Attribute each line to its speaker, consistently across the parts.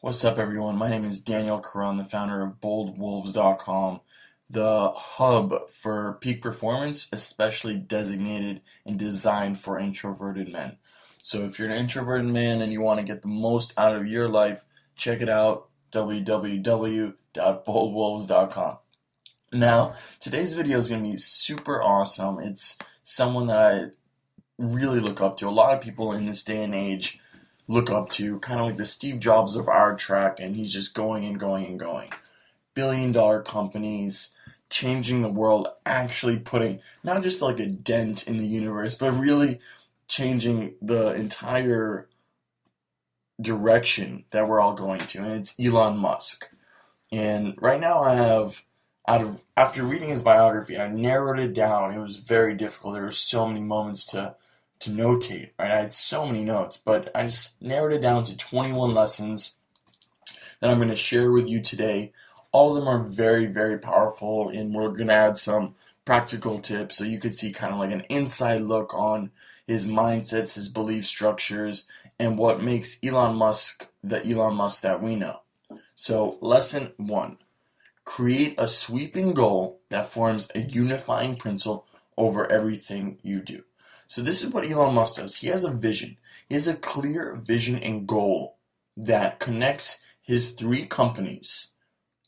Speaker 1: What's up, everyone? My name is Daniel Karan, the founder of BoldWolves.com, the hub for peak performance, especially designated and designed for introverted men. So if you're an introverted man and you want to get the most out of your life, check it out, www.boldwolves.com. Now, today's video is going to be super awesome. It's someone that I really look up to. A lot of people in this day and age look up to, kind of like the Steve Jobs of our track, and he's just going and going and going. Billion-dollar companies, changing the world, actually putting not just like a dent in the universe, but really changing the entire direction that we're all going to, and it's Elon Musk. And right now I have, after reading his biography, I narrowed it down. It was very difficult. There were so many moments to notate, right? I had so many notes, but I just narrowed it down to 21 lessons that I'm going to share with you today. All of them are very, very powerful, and we're going to add some practical tips so you could see kind of like an inside look on his mindsets, his belief structures, and what makes Elon Musk the Elon Musk that we know. So, lesson 1. Create a sweeping goal that forms a unifying principle over everything you do. So this is what Elon Musk does. He has a vision. He has a clear vision and goal that connects his 3 companies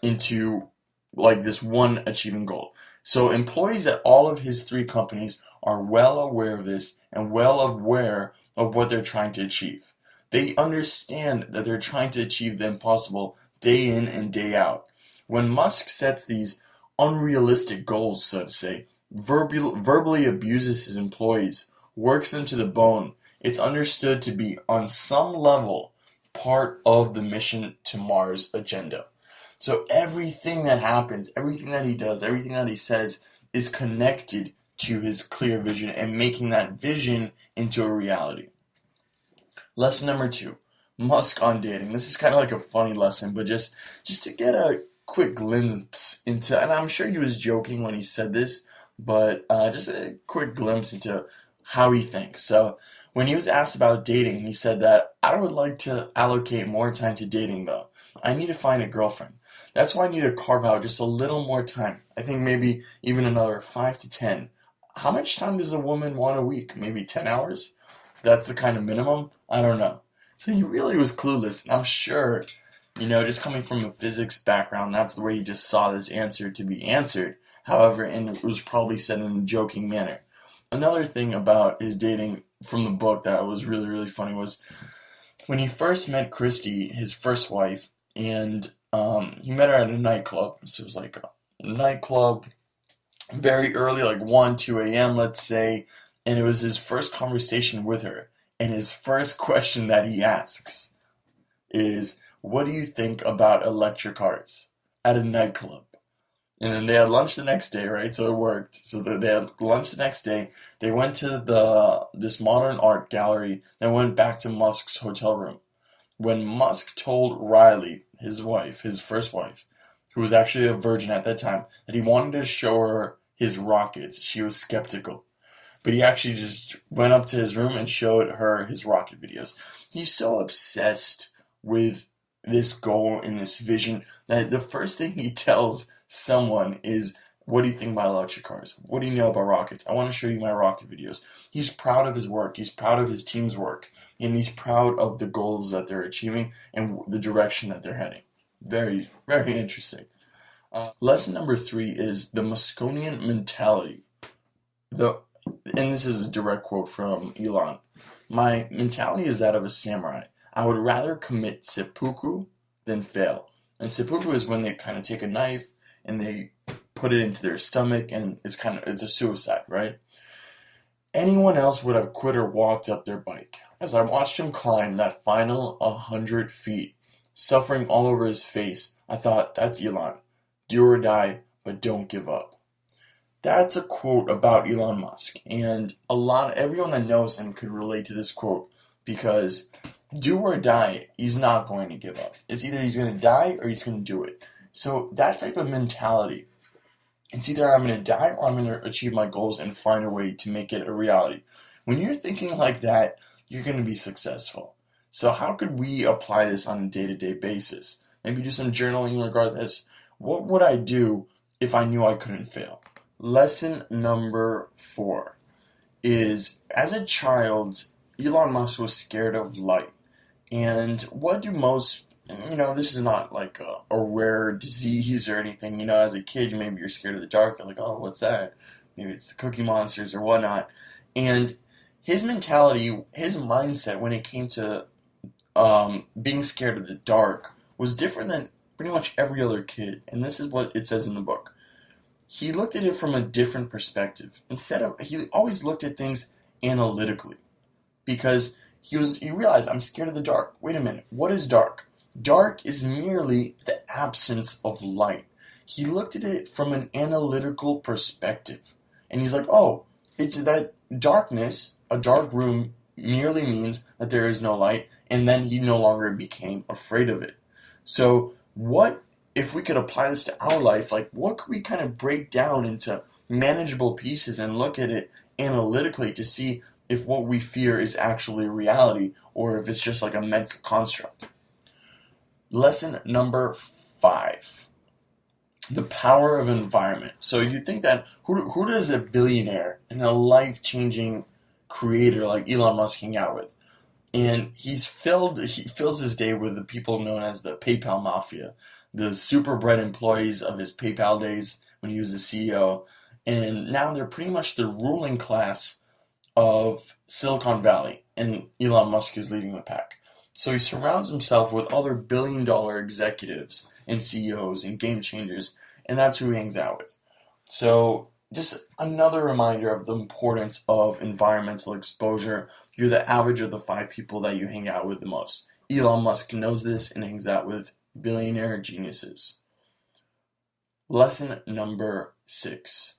Speaker 1: into like this one achieving goal. So employees at all of his 3 companies are well aware of this and well aware of what they're trying to achieve. They understand that they're trying to achieve the impossible day in and day out. When Musk sets these unrealistic goals, so to say, verbally abuses his employees, works them to the bone, it's understood to be, on some level, part of the mission to Mars agenda. So everything that happens, everything that he does, everything that he says is connected to his clear vision and making that vision into a reality. Lesson number 2, Musk on dating. This is kind of like a funny lesson, but just to get a quick glimpse into, and I'm sure he was joking when he said this, but just a quick glimpse into how he thinks. So when he was asked about dating, he said that, I would like to allocate more time to dating though. I need to find a girlfriend. That's why I need to carve out just a little more time. I think maybe even another 5 to 10. How much time does a woman want a week? Maybe 10 hours? That's the kind of minimum? I don't know. So he really was clueless, and I'm sure, just coming from a physics background, that's the way he just saw this answer to be answered. However, and it was probably said in a joking manner. Another thing about his dating from the book that was really, really funny was when he first met Christy, his first wife, and he met her at a nightclub. So it was like a nightclub, very early, like 1, 2 a.m., let's say, and it was his first conversation with her. And his first question that he asks is, what do you think about electric cars at a nightclub? And then they had lunch the next day, right? So it worked. So they had lunch the next day. They went to this modern art gallery. Then went back to Musk's hotel room. When Musk told Riley, his wife, his first wife, who was actually a virgin at that time, that he wanted to show her his rockets, she was skeptical. But he actually just went up to his room and showed her his rocket videos. He's so obsessed with this goal and this vision that the first thing he tells someone is, what do you think about electric cars? What do you know about rockets? I want to show you my rocket videos. He's proud of his work. He's proud of his team's work. And he's proud of the goals that they're achieving and the direction that they're heading. Very, very interesting. Lesson number 3 is the Muskonian mentality. And this is a direct quote from Elon. My mentality is that of a samurai. I would rather commit seppuku than fail. And seppuku is when they kind of take a knife and they put it into their stomach, and it's a suicide, right? Anyone else would have quit or walked up their bike. As I watched him climb that final 100 feet, suffering all over his face, I thought, that's Elon. Do or die, but don't give up. That's a quote about Elon Musk, and everyone that knows him could relate to this quote, because do or die, he's not going to give up. It's either he's going to die or he's going to do it. So that type of mentality, it's either I'm going to die or I'm going to achieve my goals and find a way to make it a reality. When you're thinking like that, you're going to be successful. So how could we apply this on a day-to-day basis? Maybe do some journaling regarding this. What would I do if I knew I couldn't fail? Lesson number 4 is, as a child, Elon Musk was scared of light. And what do most, this is not like a rare disease or anything. As a kid, maybe you're scared of the dark. You're like, oh, what's that? Maybe it's the Cookie Monsters or whatnot. And his mentality, his mindset when it came to being scared of the dark was different than pretty much every other kid. And this is what it says in the book. He looked at it from a different perspective. He always looked at things analytically, because he realized, I'm scared of the dark. Wait a minute, what is dark? Dark is merely the absence of light. He looked at it from an analytical perspective, and he's like, oh, it's that darkness, a dark room, merely means that there is no light, and then he no longer became afraid of it. So what if we could apply this to our life? Like, what could we kind of break down into manageable pieces and look at it analytically to see if what we fear is actually reality or if it's just like a mental construct? Lesson number 5. The power of environment. So you think that who does a billionaire and a life-changing creator like Elon Musk hang out with? And he fills his day with the people known as the PayPal Mafia, the super bright employees of his PayPal days when he was the CEO. And now they're pretty much the ruling class of Silicon Valley, and Elon Musk is leading the pack. So he surrounds himself with other billion-dollar executives and CEOs and game changers, and that's who he hangs out with. So just another reminder of the importance of environmental exposure. You're the average of the 5 people that you hang out with the most. Elon Musk knows this and hangs out with billionaire geniuses. Lesson number 6.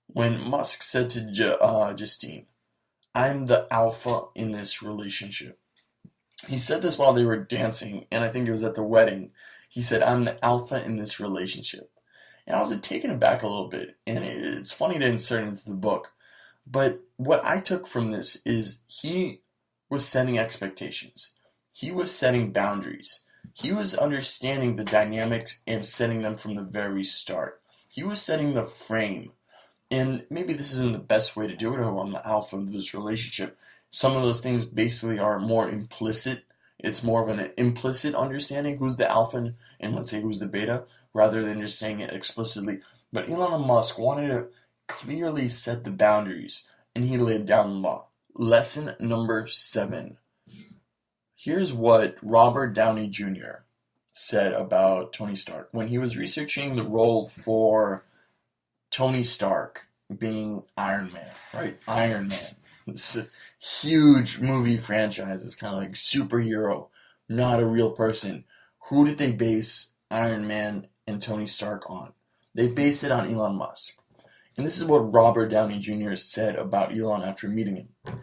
Speaker 1: When Musk said to Justine, I'm the alpha in this relationship. He said this while they were dancing, and I think it was at the wedding. He said, I'm the alpha in this relationship. And I was taken aback a little bit, and it's funny to insert into the book. But what I took from this is he was setting expectations. He was setting boundaries. He was understanding the dynamics and setting them from the very start. He was setting the frame. And maybe this isn't the best way to do it, oh, I'm the alpha of this relationship. Some of those things basically are more implicit. It's more of an implicit understanding who's the alpha and let's say who's the beta, rather than just saying it explicitly. But Elon Musk wanted to clearly set the boundaries, and he laid down the law. Lesson number 7. Here's what Robert Downey Jr. said about Tony Stark when he was researching the role for Tony Stark being Iron Man, right? Iron Man. This huge movie franchise. It's kind of like superhero, not a real person. Who did they base Iron Man and Tony Stark on? They based it on Elon Musk. And this is what Robert Downey Jr. said about Elon after meeting him.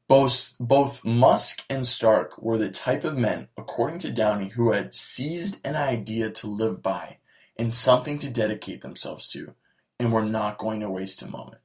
Speaker 1: Both Musk and Stark were the type of men, according to Downey, who had seized an idea to live by and something to dedicate themselves to, and were not going to waste a moment.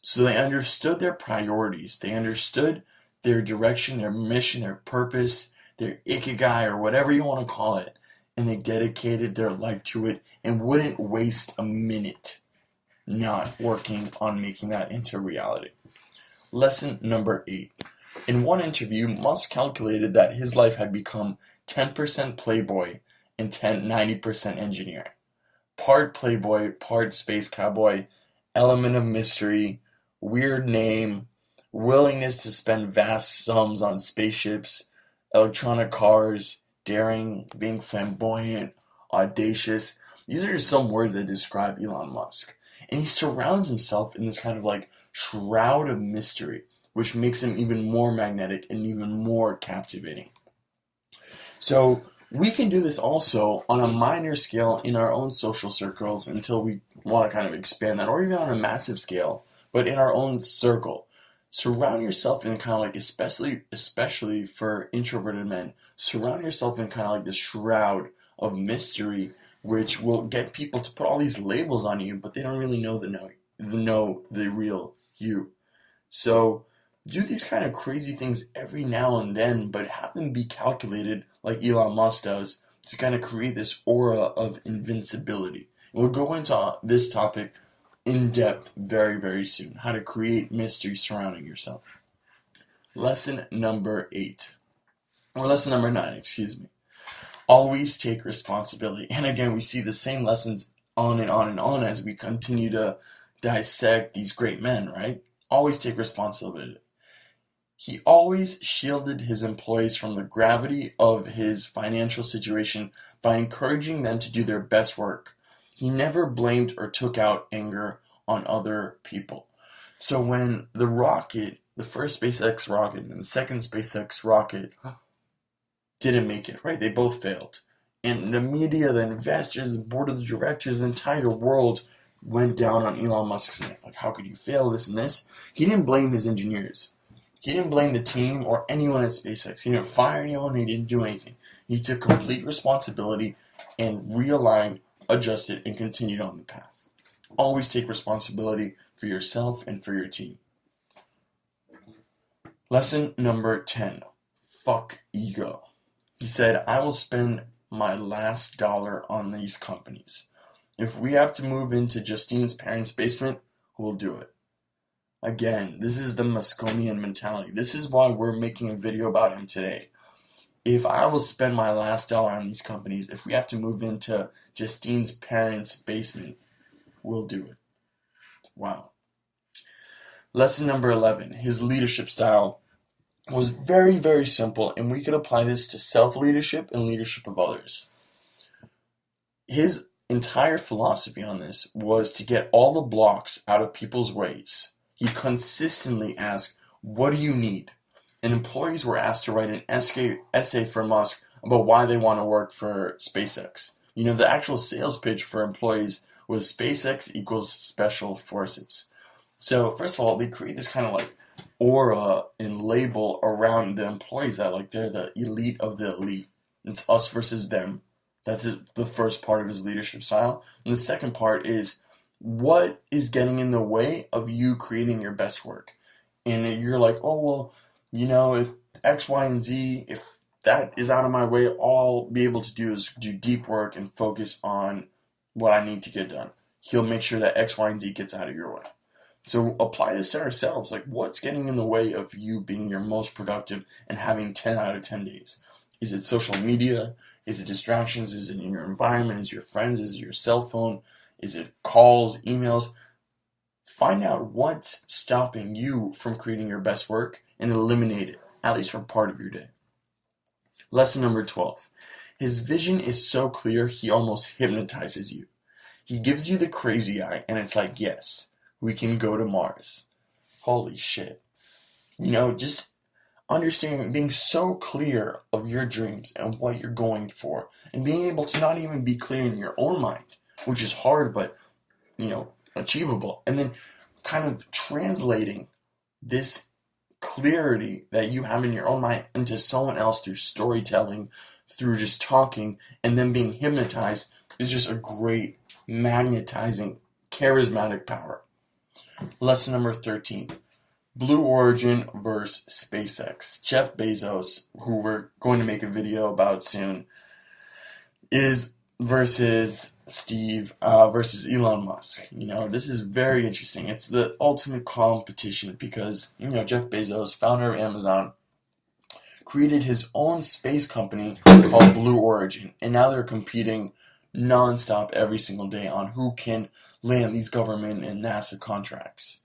Speaker 1: So they understood their priorities. They understood their direction, their mission, their purpose, their ikigai, or whatever you want to call it, and they dedicated their life to it and wouldn't waste a minute not working on making that into reality. Lesson number 8. In one interview, Musk calculated that his life had become 10% playboy and 90% engineering. Part playboy, part space cowboy, element of mystery, weird name, willingness to spend vast sums on spaceships, electronic cars, daring, being flamboyant, audacious. These are just some words that describe Elon Musk. And he surrounds himself in this kind of like shroud of mystery, which makes him even more magnetic and even more captivating. So we can do this also on a minor scale in our own social circles until we want to kind of expand that, or even on a massive scale, but in our own circle. Surround yourself in kind of like, especially for introverted men, surround yourself in kind of like this shroud of mystery, which will get people to put all these labels on you, but they don't really know the real you. So Do these kind of crazy things every now and then, but have them be calculated like Elon Musk does to kind of create this aura of invincibility. We'll go into this topic in depth very, very soon. How to create mystery surrounding yourself. Lesson number 9, excuse me. Always take responsibility. And again, we see the same lessons on and on and on as we continue to dissect these great men, right? Always take responsibility. He always shielded his employees from the gravity of his financial situation by encouraging them to do their best work. He never blamed or took out anger on other people. So when the rocket, the first SpaceX rocket and the second SpaceX rocket didn't make it, right? They both failed. And the media, the investors, the board of directors, the entire world went down on Elon Musk's neck. Like, how could you fail this and this? He didn't blame his engineers. He didn't blame the team or anyone at SpaceX. He didn't fire anyone. He didn't do anything. He took complete responsibility and realigned, adjusted, and continued on the path. Always take responsibility for yourself and for your team. Lesson number 10. Fuck ego. He said, I will spend my last dollar on these companies. If we have to move into Justine's parents' basement, we'll do it. Again, this is the Muskonian mentality. This is why we're making a video about him today. If I will spend my last dollar on these companies, if we have to move into Justine's parents' basement, we'll do it. Wow. Lesson number 11. His leadership style was very, very simple, and we could apply this to self-leadership and leadership of others. His entire philosophy on this was to get all the blocks out of people's ways. He consistently asked, what do you need? And employees were asked to write an essay for Musk about why they want to work for SpaceX. You know, the actual sales pitch for employees was SpaceX equals special forces. So first of all, they create this kind of like aura and label around the employees that like they're the elite of the elite. It's us versus them. That's the first part of his leadership style. And the second part is, what is getting in the way of you creating your best work? And you're like, oh, well, you know, if X, Y, and Z, if that is out of my way, all I'll be able to do is do deep work and focus on what I need to get done. He'll make sure that X, Y, and Z gets out of your way. So apply this to ourselves. Like, what's getting in the way of you being your most productive and having 10 out of 10 days? Is it social media? Is it distractions? Is it in your environment? Is it your friends? Is it your cell phone? Is it calls, emails? Find out what's stopping you from creating your best work and eliminate it, at least for part of your day. Lesson number 12. His vision is so clear, he almost hypnotizes you. He gives you the crazy eye, and it's like, yes, we can go to Mars. Holy shit. You know, just understanding, being so clear of your dreams and what you're going for, and being able to not even be clear in your own mind, which is hard, but, you know, achievable. And then kind of translating this clarity that you have in your own mind into someone else through storytelling, through just talking, and then being hypnotized is just a great magnetizing, charismatic power. Lesson number 13. Blue Origin versus SpaceX. Jeff Bezos, who we're going to make a video about soon, is versus versus Elon Musk. You know, this is very interesting. It's the ultimate competition because, you know, Jeff Bezos, founder of Amazon, created his own space company called Blue Origin, and now they're competing nonstop every single day on who can land these government and NASA contracts.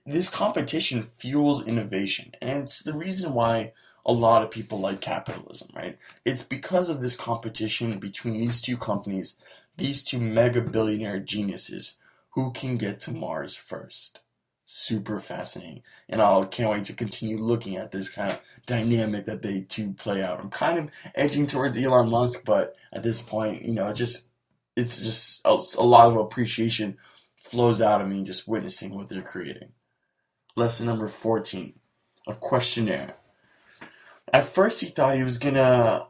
Speaker 1: This competition fuels innovation, and it's the reason why a lot of people like capitalism, right? It's because of this competition between these two companies, these two mega billionaire geniuses, who can get to Mars first. Super fascinating, and I can't wait to continue looking at this kind of dynamic that they two play out. I'm kind of edging towards Elon Musk, but at this point, you know, it's just a lot of appreciation flows out of me just witnessing what they're creating. Lesson number 14, a questionnaire. At first, he thought he was gonna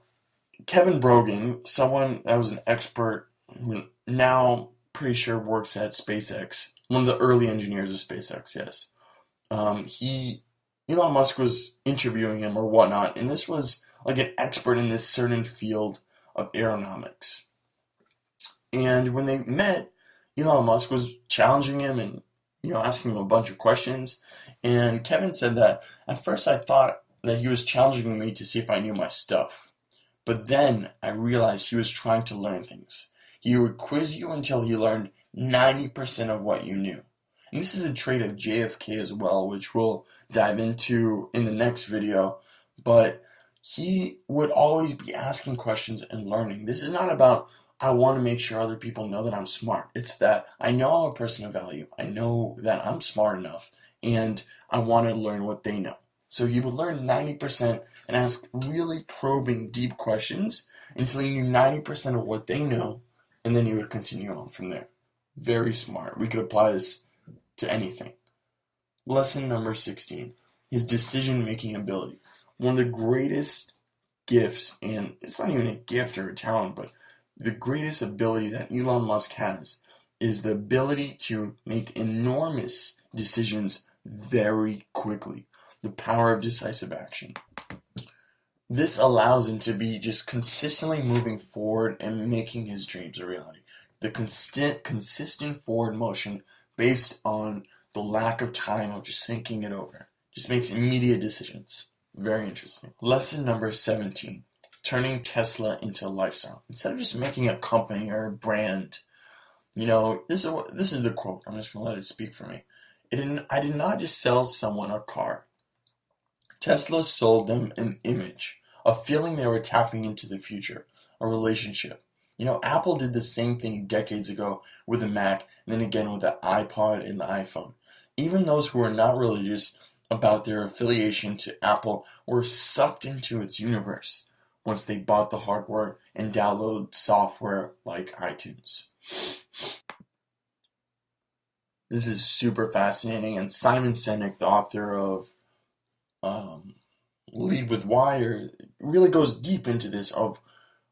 Speaker 1: Kevin Brogan, someone that was an expert who now pretty sure works at SpaceX, one of the early engineers of SpaceX, yes. Elon Musk was interviewing him or whatnot, and this was like an expert in this certain field of aeronautics. And when they met, Elon Musk was challenging him and asking him a bunch of questions. And Kevin said that at first I thought that he was challenging me to see if I knew my stuff. But then I realized he was trying to learn things. He would quiz you until he learned 90% of what you knew. And this is a trait of JFK as well, which we'll dive into in the next video. But he would always be asking questions and learning. This is not about, I want to make sure other people know that I'm smart. It's that I know I'm a person of value. I know that I'm smart enough, and I want to learn what they know. So he would learn 90% and ask really probing, deep questions until he knew 90% of what they know, and then he would continue on from there. Very smart. We could apply this to anything. Lesson number 16, his decision-making ability. One of the greatest gifts, and it's not even a gift or a talent, but the greatest ability that Elon Musk has is the ability to make enormous decisions very quickly. The power of decisive action. This allows him to be just consistently moving forward and making his dreams a reality. The consistent forward motion based on the lack of time of just thinking it over. Just makes immediate decisions. Very interesting. Lesson number 17. Turning Tesla into a lifestyle. Instead of just making a company or a brand, this is the quote. I'm just going to let it speak for me. I did not just sell someone a car. Tesla sold them an image, a feeling they were tapping into the future, a relationship. Apple did the same thing decades ago with the Mac, and then again with the iPod and the iPhone. Even those who were not religious about their affiliation to Apple were sucked into its universe once they bought the hardware and download software like iTunes. This is super fascinating, and Simon Sinek, the author of Lead with Why, really goes deep into this of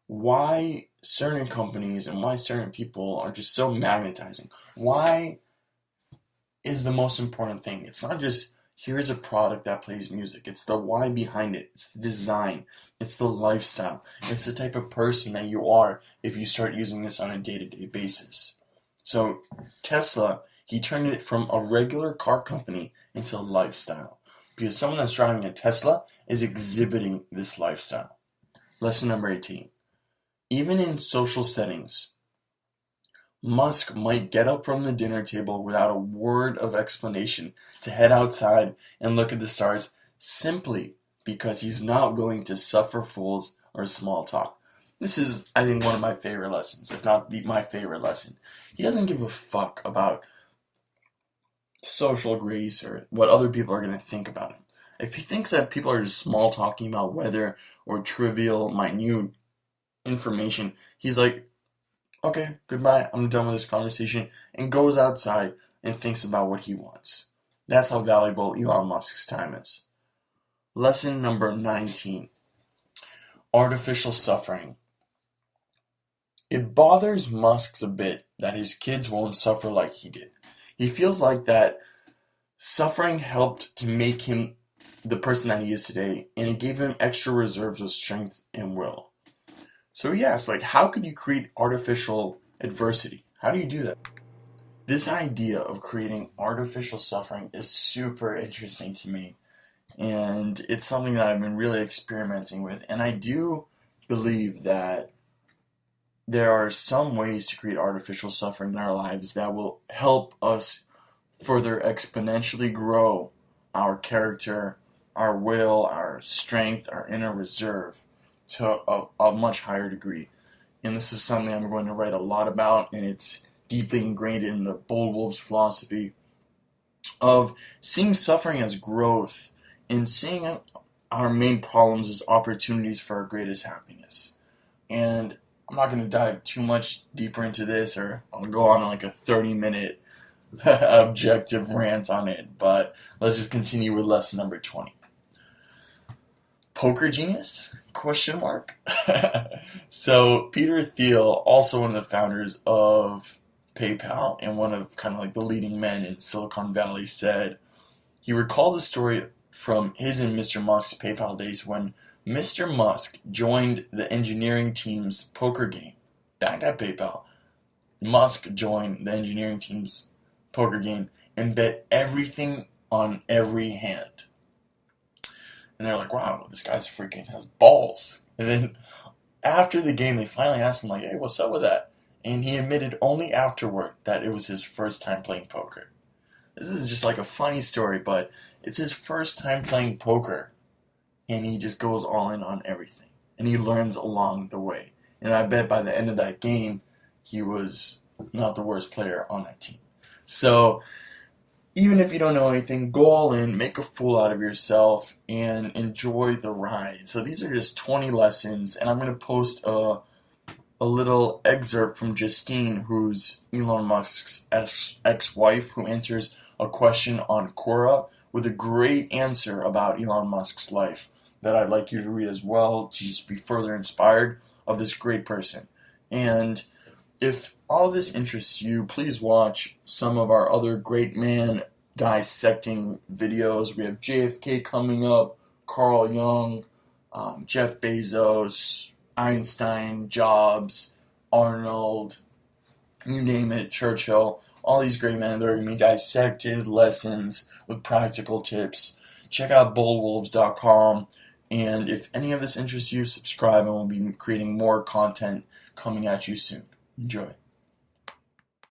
Speaker 1: why certain companies and why certain people are just so magnetizing. Why is the most important thing? It's not just here's a product that plays music. It's the why behind it. It's the design. It's the lifestyle. It's the type of person that you are if you start using this on a day-to-day basis. So Tesla, he turned it from a regular car company into a lifestyle. Because someone that's driving a Tesla is exhibiting this lifestyle. Lesson number 18. Even in social settings, Musk might get up from the dinner table without a word of explanation to head outside and look at the stars simply because he's not willing to suffer fools or small talk. This is, I think, one of my favorite lessons, if not my favorite lesson. He doesn't give a fuck about social grace or what other people are going to think about him. If he thinks that people are just small talking about weather or trivial, minute information, he's like, okay, goodbye, I'm done with this conversation, and goes outside and thinks about what he wants. That's how valuable Elon Musk's time is. Lesson number 19. Artificial suffering. It bothers Musk a bit that his kids won't suffer like he did. He feels like that suffering helped to make him the person that he is today, and it gave him extra reserves of strength and will. So he asks, how could you create artificial adversity? How do you do that? This idea of creating artificial suffering is super interesting to me, and it's something that I've been really experimenting with, and I do believe that there are some ways to create artificial suffering in our lives that will help us further exponentially grow our character, our will, our strength, our inner reserve to a much higher degree. And this is something I'm going to write a lot about, and it's deeply ingrained in the Bold Wolves philosophy of seeing suffering as growth and seeing our main problems as opportunities for our greatest happiness. And I'm not going to dive too much deeper into this, or I'll go on like a 30-minute objective rant on it, but let's just continue with lesson number 20. Poker genius? Question mark. So Peter Thiel, also one of the founders of PayPal and one of kind of like the leading men in Silicon Valley, said he recalls a story from his and Mr. Musk's PayPal days when Mr. Musk joined the engineering team's poker game. Back at PayPal, Musk joined the engineering team's poker game and bet everything on every hand. And they're like, wow, this guy's freaking has balls. And then after the game, they finally asked him, like, hey, what's up with that? And he admitted only afterward that it was his first time playing poker. This is just like a funny story, but it's his first time playing poker. And he just goes all in on everything. And he learns along the way. And I bet by the end of that game, he was not the worst player on that team. So even if you don't know anything, go all in, make a fool out of yourself, and enjoy the ride. So these are just 20 lessons, and I'm going to post a little excerpt from Justine, who's Elon Musk's ex-wife, who answers a question on Quora with a great answer about Elon Musk's life that I'd like you to read as well, to just be further inspired of this great person. And if all this interests you, please watch some of our other great man dissecting videos. We have JFK coming up, Carl Jung, Jeff Bezos, Einstein, Jobs, Arnold, you name it, Churchill. All these great men, they're going to be dissected lessons with practical tips. Check out bullwolves.com. And if any of this interests you, subscribe, and we'll be creating more content coming at you soon. Enjoy.